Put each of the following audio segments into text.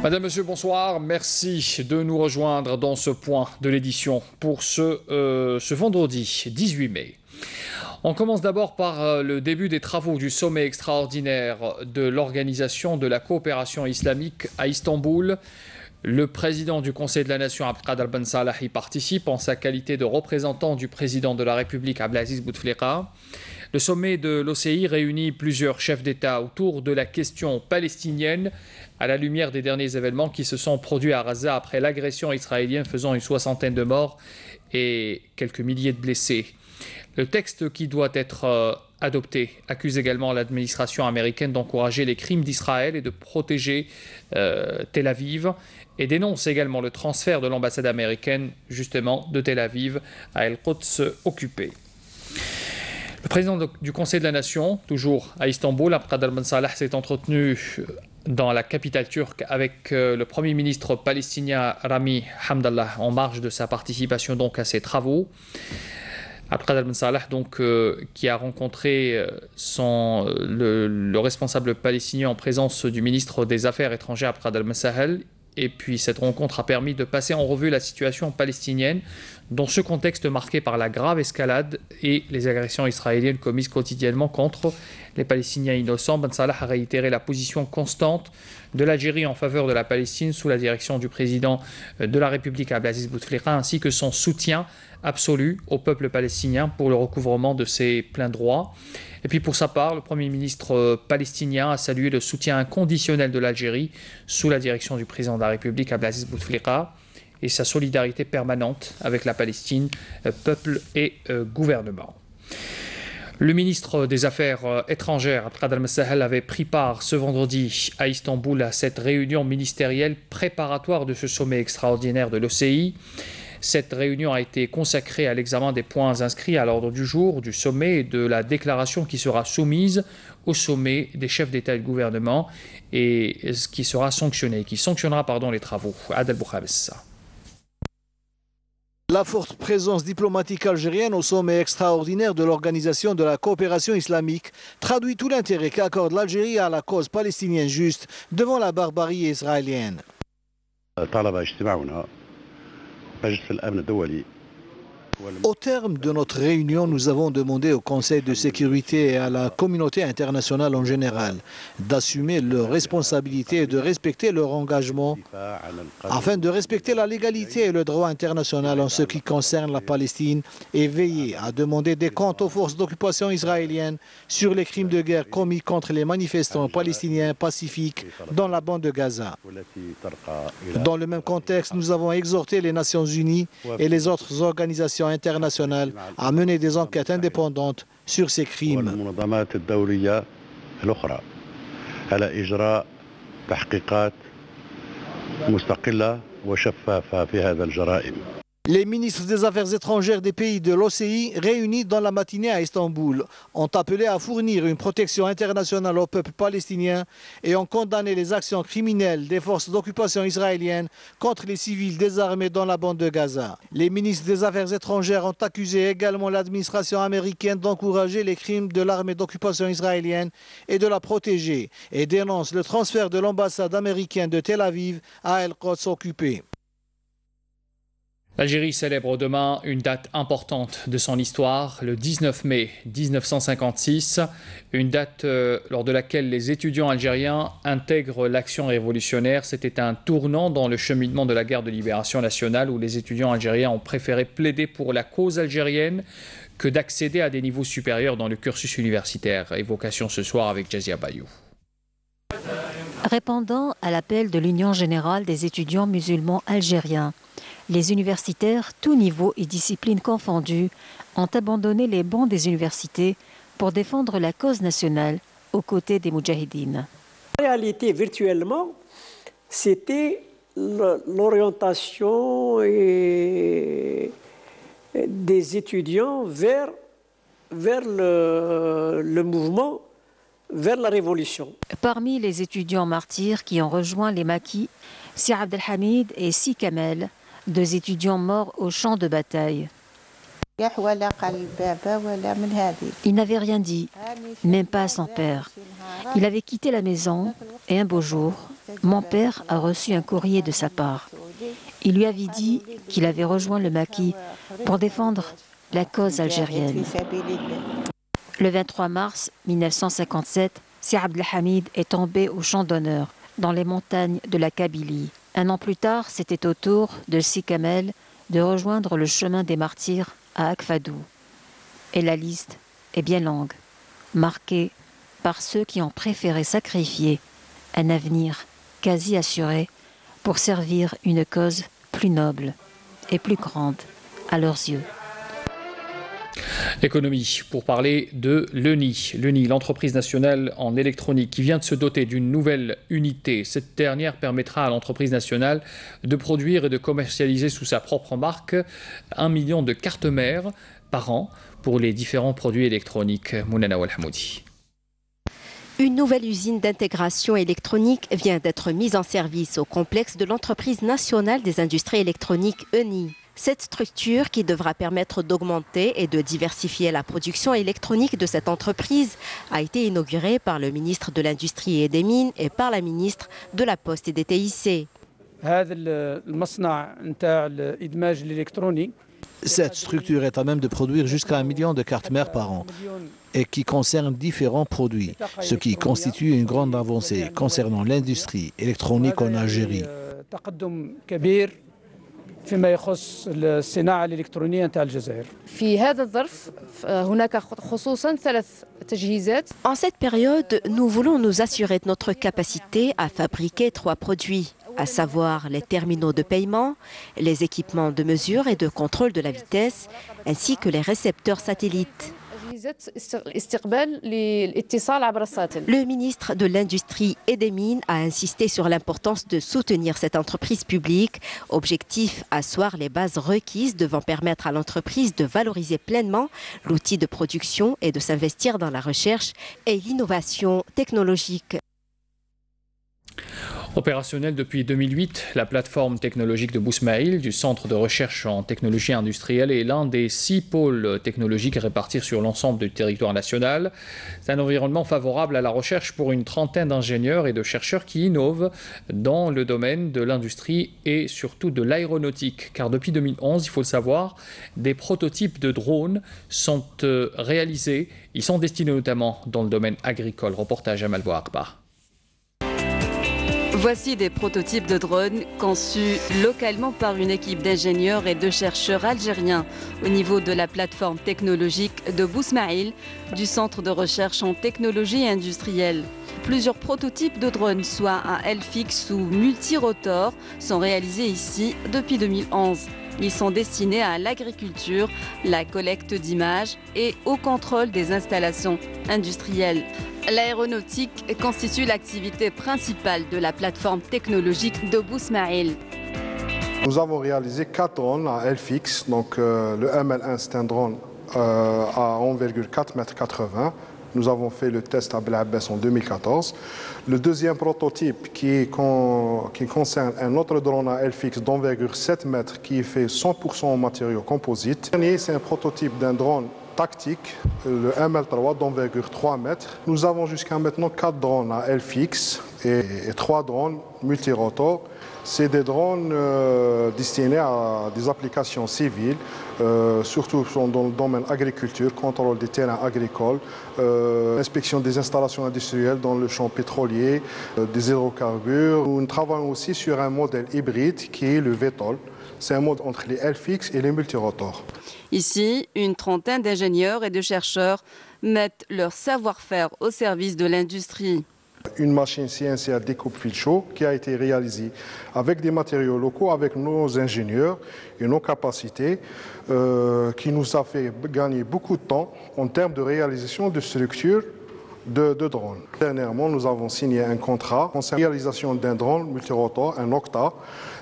Madame, Monsieur, bonsoir. Merci de nous rejoindre dans ce point de l'édition pour ce vendredi 18 mai. On commence d'abord par le début des travaux du sommet extraordinaire de l'Organisation de la coopération islamique à Istanbul. Le président du Conseil de la Nation, Abdelkader Ben Salah, y participe en sa qualité de représentant du président de la République, Abdelaziz Bouteflika. Le sommet de l'OCI réunit plusieurs chefs d'État autour de la question palestinienne à la lumière des derniers événements qui se sont produits à Gaza après l'agression israélienne faisant une soixantaine de morts et quelques milliers de blessés. Le texte qui doit être adopté accuse également l'administration américaine d'encourager les crimes d'Israël et de protéger Tel Aviv et dénonce également le transfert de l'ambassade américaine justement de Tel Aviv à El-Quds occupée. Le président du Conseil de la Nation, toujours à Istanbul, Abdelkader Ben Salah, s'est entretenu dans la capitale turque avec le Premier ministre palestinien Rami Hamdallah en marge de sa participation donc à ces travaux. Abdelkader Ben Salah, donc, qui a rencontré le responsable palestinien en présence du ministre des Affaires étrangères Abdelkader Ben Sahel. Et puis cette rencontre a permis de passer en revue la situation palestinienne dans ce contexte marqué par la grave escalade et les agressions israéliennes commises quotidiennement contre les Palestiniens innocents. Ben Salah a réitéré la position constante de l'Algérie en faveur de la Palestine sous la direction du président de la République Abdelaziz Bouteflika ainsi que son soutien absolu au peuple palestinien pour le recouvrement de ses pleins droits. Et puis pour sa part, le Premier ministre palestinien a salué le soutien inconditionnel de l'Algérie sous la direction du président de la République Abdelaziz Bouteflika et sa solidarité permanente avec la Palestine, peuple et gouvernement. Le ministre des Affaires étrangères, Abdelkader Ben Sahel, avait pris part ce vendredi à Istanbul à cette réunion ministérielle préparatoire de ce sommet extraordinaire de l'OCI. Cette réunion a été consacrée à l'examen des points inscrits à l'ordre du jour du sommet et de la déclaration qui sera soumise au sommet des chefs d'État et de gouvernement et qui sanctionnera les travaux. Adel Bouhabessa. La forte présence diplomatique algérienne au sommet extraordinaire de l'Organisation de la coopération islamique traduit tout l'intérêt qu'accorde l'Algérie à la cause palestinienne juste devant la barbarie israélienne. Au terme de notre réunion, nous avons demandé au Conseil de sécurité et à la communauté internationale en général d'assumer leurs responsabilités et de respecter leur engagement afin de respecter la légalité et le droit international en ce qui concerne la Palestine et veiller à demander des comptes aux forces d'occupation israéliennes sur les crimes de guerre commis contre les manifestants palestiniens pacifiques dans la bande de Gaza. Dans le même contexte, nous avons exhorté les Nations Unies et les autres organisations internationales à mener des enquêtes indépendantes sur ces crimes. Les ministres des Affaires étrangères des pays de l'OCI, réunis dans la matinée à Istanbul, ont appelé à fournir une protection internationale au peuple palestinien et ont condamné les actions criminelles des forces d'occupation israéliennes contre les civils désarmés dans la bande de Gaza. Les ministres des Affaires étrangères ont accusé également l'administration américaine d'encourager les crimes de l'armée d'occupation israélienne et de la protéger et dénoncent le transfert de l'ambassade américaine de Tel Aviv à El-Quds occupée. L'Algérie célèbre demain une date importante de son histoire, le 19 mai 1956, une date lors de laquelle les étudiants algériens intègrent l'action révolutionnaire. C'était un tournant dans le cheminement de la guerre de libération nationale où les étudiants algériens ont préféré plaider pour la cause algérienne que d'accéder à des niveaux supérieurs dans le cursus universitaire. Évocation ce soir avec Jazia Bayou. Répondant à l'appel de l'Union générale des étudiants musulmans algériens, les universitaires, tous niveaux et disciplines confondus, ont abandonné les bancs des universités pour défendre la cause nationale aux côtés des Moudjahidines. En réalité, virtuellement, c'était l'orientation des étudiants vers le mouvement, vers la révolution. Parmi les étudiants martyrs qui ont rejoint les maquis, Si Abdelhamid et Si Kamel, deux étudiants morts au champ de bataille. Il n'avait rien dit, même pas à son père. Il avait quitté la maison et un beau jour, mon père a reçu un courrier de sa part. Il lui avait dit qu'il avait rejoint le maquis pour défendre la cause algérienne. Le 23 mars 1957, Si Abdelhamid est tombé au champ d'honneur dans les montagnes de la Kabylie. Un an plus tard, c'était au tour de Si Kamel de rejoindre le chemin des martyrs à Akfadou. Et la liste est bien longue, marquée par ceux qui ont préféré sacrifier un avenir quasi assuré pour servir une cause plus noble et plus grande à leurs yeux. Économie, pour parler de l'ENI. L'ENI, l'entreprise nationale en électronique, qui vient de se doter d'une nouvelle unité. Cette dernière permettra à l'entreprise nationale de produire et de commercialiser sous sa propre marque 1 million de cartes mères par an pour les différents produits électroniques. Mounana Walhamoudi. Une nouvelle usine d'intégration électronique vient d'être mise en service au complexe de l'entreprise nationale des industries électroniques ENI. Cette structure, qui devra permettre d'augmenter et de diversifier la production électronique de cette entreprise, a été inaugurée par le ministre de l'Industrie et des Mines et par la ministre de la Poste et des TIC. Cette structure est à même de produire jusqu'à 1 million de cartes mères par an et qui concerne différents produits, ce qui constitue une grande avancée concernant l'industrie électronique en Algérie. فيما يخص الصناعة الإلكترونية نتاع الجزائر. في هذا الظرف هناك خصوصا 3 تجهيزات. En cette période, nous voulons nous assurer de notre capacité à fabriquer 3 produits, à savoir les terminaux de paiement, les équipements de mesure et de contrôle de la vitesse, ainsi que les récepteurs satellites. Le ministre de l'Industrie et des Mines a insisté sur l'importance de soutenir cette entreprise publique. Objectif, asseoir les bases requises devant permettre à l'entreprise de valoriser pleinement l'outil de production et de s'investir dans la recherche et l'innovation technologique. Opérationnelle depuis 2008, la plateforme technologique de Bousmaïl du Centre de recherche en technologie industrielle est l'un des 6 pôles technologiques répartis sur l'ensemble du territoire national. C'est un environnement favorable à la recherche pour une trentaine d'ingénieurs et de chercheurs qui innovent dans le domaine de l'industrie et surtout de l'aéronautique. Car depuis 2011, il faut le savoir, des prototypes de drones sont réalisés. Ils sont destinés notamment dans le domaine agricole. Reportage à Malbo Akbar. Voici des prototypes de drones conçus localement par une équipe d'ingénieurs et de chercheurs algériens au niveau de la plateforme technologique de Bousmaïl du Centre de recherche en technologie industrielle. Plusieurs prototypes de drones, soit à aile fixe ou multirotor, sont réalisés ici depuis 2011. Ils sont destinés à l'agriculture, la collecte d'images et au contrôle des installations industrielles. L'aéronautique constitue l'activité principale de la plateforme technologique de Bousmaïl. Nous avons réalisé 4 drones à aile fixe. Donc, le ML1, c'est un drone à 1,4 m. Nous avons fait le test à Blabbès en 2014. Le deuxième prototype qui concerne un autre drone à aile fixe d'1,7 m qui est fait 100% en matériaux composites. Le dernier, c'est un prototype d'un drone tactique, le ML3 d'1,3 m. Nous avons jusqu'à maintenant 4 drones à aile fixe et 3 drones multirotors. C'est des drones destinés à des applications civiles, surtout dans le domaine agriculture, contrôle des terrains agricoles, inspection des installations industrielles dans le champ pétrolier, des hydrocarbures. Nous travaillons aussi sur un modèle hybride qui est le VTOL. C'est un mode entre les ailes fixes et les multirotors. Ici, une trentaine d'ingénieurs et de chercheurs mettent leur savoir-faire au service de l'industrie. Une machine CNC à découpe fil chaud qui a été réalisée avec des matériaux locaux, avec nos ingénieurs et nos capacités, qui nous a fait gagner beaucoup de temps en termes de réalisation de structures de drones. Dernièrement, nous avons signé un contrat concernant la réalisation d'un drone multirotor, un Octa,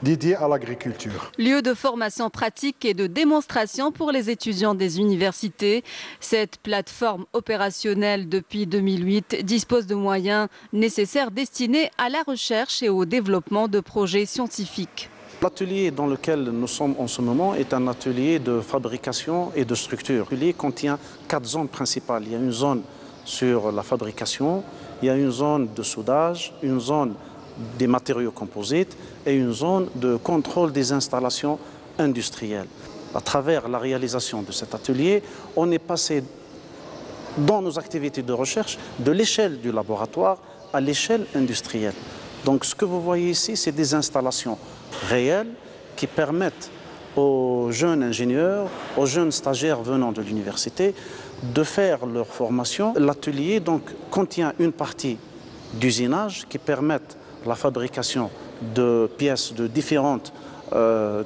dédié à l'agriculture. Lieu de formation pratique et de démonstration pour les étudiants des universités. Cette plateforme opérationnelle depuis 2008 dispose de moyens nécessaires destinés à la recherche et au développement de projets scientifiques. L'atelier dans lequel nous sommes en ce moment est un atelier de fabrication et de structure. L'atelier contient 4 zones principales. Il y a une zone sur la fabrication, il y a une zone de soudage, une zone des matériaux composites et une zone de contrôle des installations industrielles. À travers la réalisation de cet atelier, on est passé dans nos activités de recherche de l'échelle du laboratoire à l'échelle industrielle. Donc ce que vous voyez ici, c'est des installations réelles qui permettent aux jeunes ingénieurs, aux jeunes stagiaires venant de l'université de faire leur formation. L'atelier donc contient une partie d'usinage qui permettent la fabrication de pièces de différentes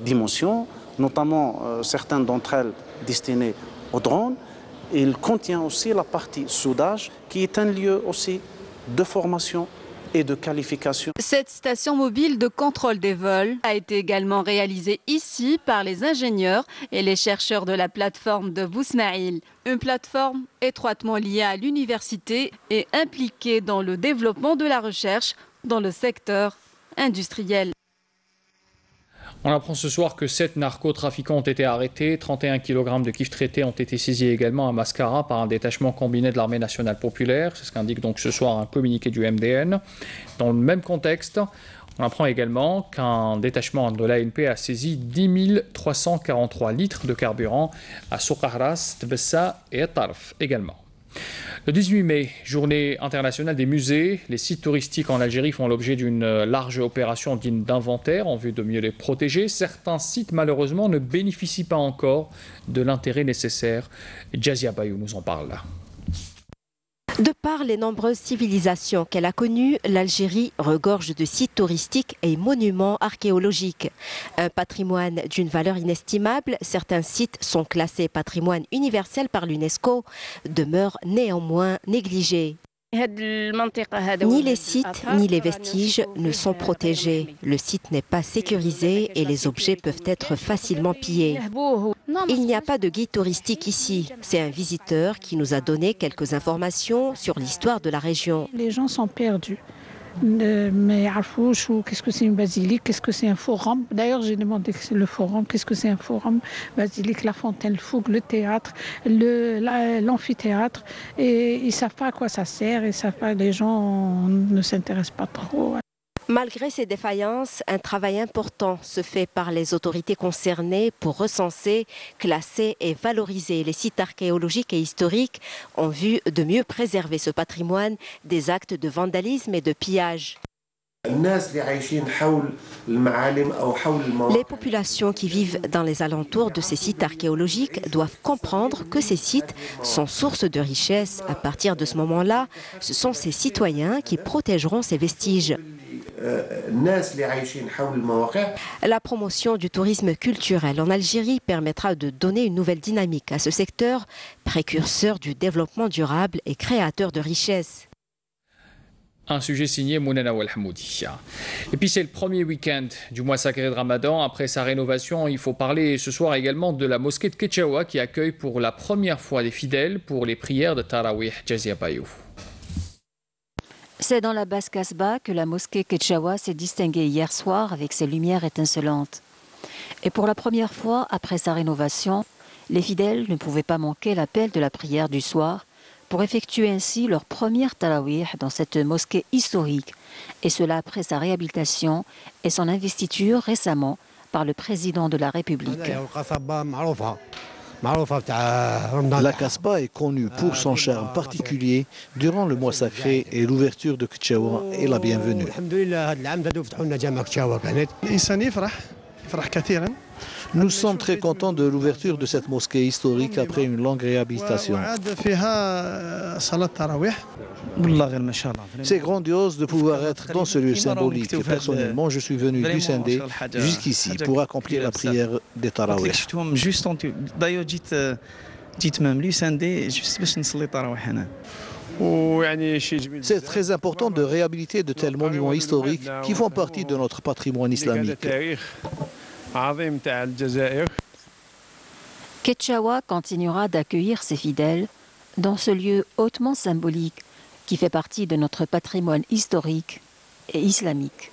dimensions, notamment certaines d'entre elles destinées aux drones. Il contient aussi la partie soudage qui est un lieu aussi de formation et de qualification. Cette station mobile de contrôle des vols a été également réalisée ici par les ingénieurs et les chercheurs de la plateforme de Bousmaïl. Une plateforme étroitement liée à l'université et impliquée dans le développement de la recherche dans le secteur industriel. On apprend ce soir que 7 narcotrafiquants ont été arrêtés, 31 kg de kiff traités ont été saisis également à Mascara par un détachement combiné de l'armée nationale populaire. C'est ce qu'indique donc ce soir un communiqué du MDN. Dans le même contexte, on apprend également qu'un détachement de l'ANP a saisi 10 343 litres de carburant à Soukharas, Tbessa et Tarf également. Le 18 mai, journée internationale des musées. Les sites touristiques en Algérie font l'objet d'une large opération digne d'inventaire en vue de mieux les protéger. Certains sites, malheureusement, ne bénéficient pas encore de l'intérêt nécessaire. Jazia Bayou nous en parle là. De par les nombreuses civilisations qu'elle a connues, l'Algérie regorge de sites touristiques et monuments archéologiques. Un patrimoine d'une valeur inestimable, certains sites sont classés patrimoine universel par l'UNESCO, demeurent néanmoins négligés. Ni les sites ni les vestiges ne sont protégés. Le site n'est pas sécurisé et les objets peuvent être facilement pillés. Il n'y a pas de guide touristique ici. C'est un visiteur qui nous a donné quelques informations sur l'histoire de la région. Les gens sont perdus. Mais qu'est-ce que c'est une basilique, qu'est-ce que c'est un forum. D'ailleurs, j'ai demandé que c'est le forum, qu'est-ce que c'est un forum, basilique, la fontaine, le fougue, le théâtre, l'amphithéâtre. Et ils ne savent pas à quoi ça sert, les gens ne s'intéressent pas trop. Malgré ces défaillances, un travail important se fait par les autorités concernées pour recenser, classer et valoriser les sites archéologiques et historiques en vue de mieux préserver ce patrimoine des actes de vandalisme et de pillage. Les populations qui vivent dans les alentours de ces sites archéologiques doivent comprendre que ces sites sont source de richesse. À partir de ce moment-là, ce sont ces citoyens qui protégeront ces vestiges. La promotion du tourisme culturel en Algérie permettra de donner une nouvelle dynamique à ce secteur, précurseur du développement durable et créateur de richesses. Un sujet signé Mounana Ouelhamoudi. Et puis c'est le premier week-end du mois sacré de Ramadan. Après sa rénovation, il faut parler ce soir également de la mosquée de Ketchaoua qui accueille pour la première fois des fidèles pour les prières de Tarawih. Jazia Bayou. C'est dans la basse Casbah que la mosquée Ketchaoua s'est distinguée hier soir avec ses lumières étincelantes. Et pour la première fois après sa rénovation, les fidèles ne pouvaient pas manquer l'appel de la prière du soir pour effectuer ainsi leur première tarawih dans cette mosquée historique, et cela après sa réhabilitation et son investiture récemment par le président de la République. La Casbah est connue pour son charme particulier durant le mois sacré et l'ouverture de Ketchaoua est la bienvenue. Nous sommes très contents de l'ouverture de cette mosquée historique après une longue réhabilitation. C'est grandiose de pouvoir être dans ce lieu symbolique. Personnellement, je suis venu du Sindé jusqu'ici pour accomplir la prière des Tarawih. C'est très important de réhabiliter de tels monuments historiques qui font partie de notre patrimoine islamique. Ketchaoua continuera d'accueillir ses fidèles dans ce lieu hautement symbolique qui fait partie de notre patrimoine historique et islamique.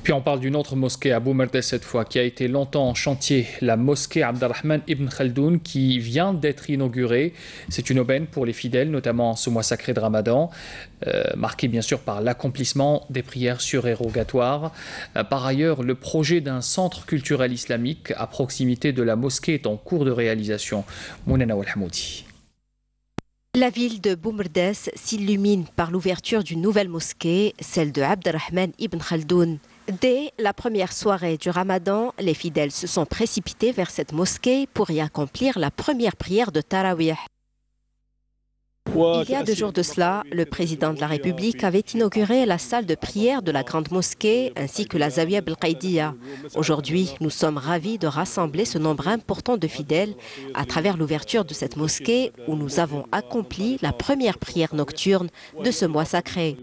Puis on parle d'une autre mosquée à Boumerdes cette fois, qui a été longtemps en chantier, la mosquée Abdelrahman Ibn Khaldoun, qui vient d'être inaugurée. C'est une aubaine pour les fidèles, notamment ce mois sacré de Ramadan, marqué bien sûr par l'accomplissement des prières surérogatoires. Par ailleurs, le projet d'un centre culturel islamique à proximité de la mosquée est en cours de réalisation. Mounena Walhamoudi. La ville de Boumerdes s'illumine par l'ouverture d'une nouvelle mosquée, celle de Abdelrahman Ibn Khaldoun. Dès la première soirée du Ramadan, les fidèles se sont précipités vers cette mosquée pour y accomplir la première prière de Tarawih. Il y a 2 jours de cela, le président de la République avait inauguré la salle de prière de la grande mosquée ainsi que la Zawiya Belqaïdiya. Aujourd'hui, nous sommes ravis de rassembler ce nombre important de fidèles à travers l'ouverture de cette mosquée où nous avons accompli la première prière nocturne de ce mois sacré.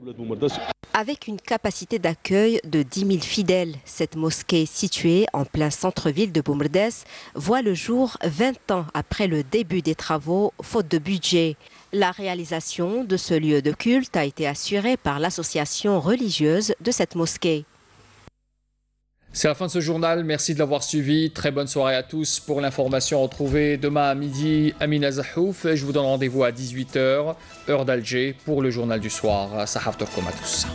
Avec une capacité d'accueil de 10 000 fidèles, cette mosquée située en plein centre-ville de Boumerdes voit le jour 20 ans après le début des travaux, faute de budget. La réalisation de ce lieu de culte a été assurée par l'association religieuse de cette mosquée. C'est la fin de ce journal, merci de l'avoir suivi, très bonne soirée à tous. Pour l'information, retrouvez demain à midi Amina Zahouf. Je vous donne rendez-vous à 18h, heure d'Alger, pour le journal du soir. Sahaf Torkom à tous.